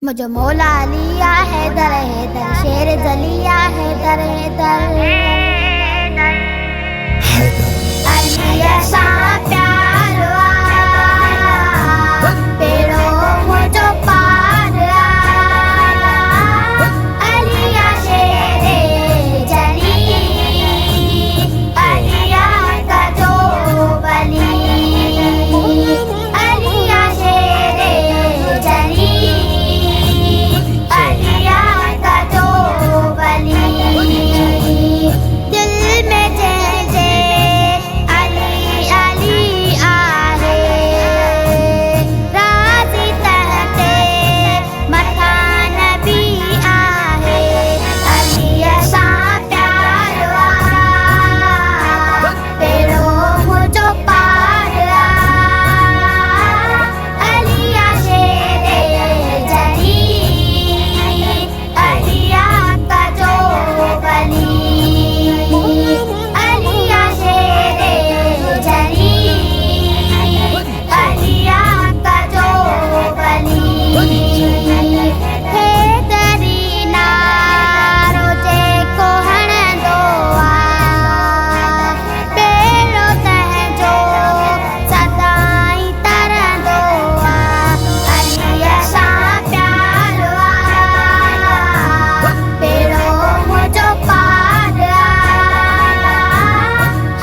मुझे मौला लिया है दर शेर जलिया है दर अली ऐसा प्यार पेड़ों मुझो पार अलिया शेरे जली अलिया का जो बली अलिया शेरे जली अलिया का जो बली दिल में जैसे अली अली आहे राज़ी तहते मथा नबी आहे अली ऐसा प्यार पेड़ों मुझो पार अलिया शेरे जली अलिया का जो बली अलिया शेरे जली अलिया का जो बली हे दरीना रोजे को हणंदो पेड़ो तंहिंजो सदाई तरंदो अली ऐसा प्यार पेड़ो मुझो पार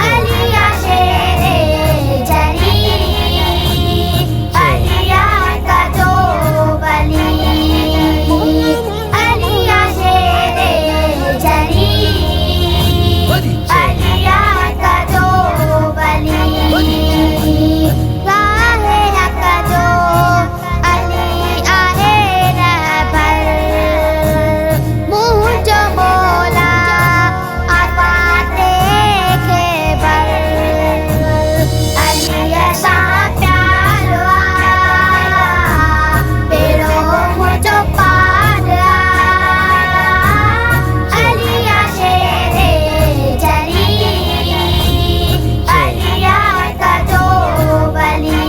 अलिया शेरे जली अलिया का जो बली अलिया शेरे जली अलिया का जो बली राहे हक जो अली आहे रहबर मुझो मौला आफाते ख़ैबर अली ऐसा प्यार पेड़ों मुझो पार अलिया शेरे जली अलिया का जो बली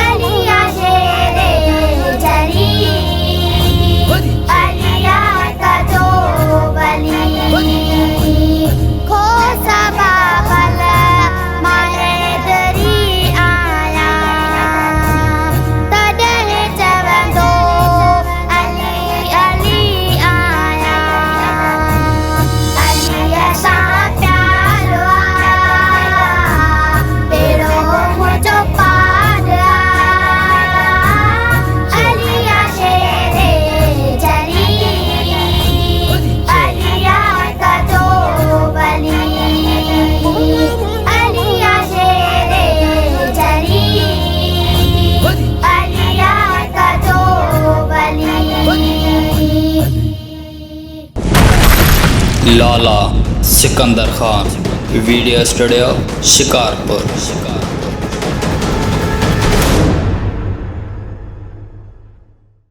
अलिया शेरे जली अलिया का जो बली खो सबाबल माहेदरी आया तॾहिं चवंदो अली अली आया अली ऐसा प्यार पेड़ों मुझो पार अलिया शेरे जली अलिया का जो बली अलिया शेरे जली अलिया का जो बली लाला सिकंदर खान वीडियो स्टूडियो शिकारपुर।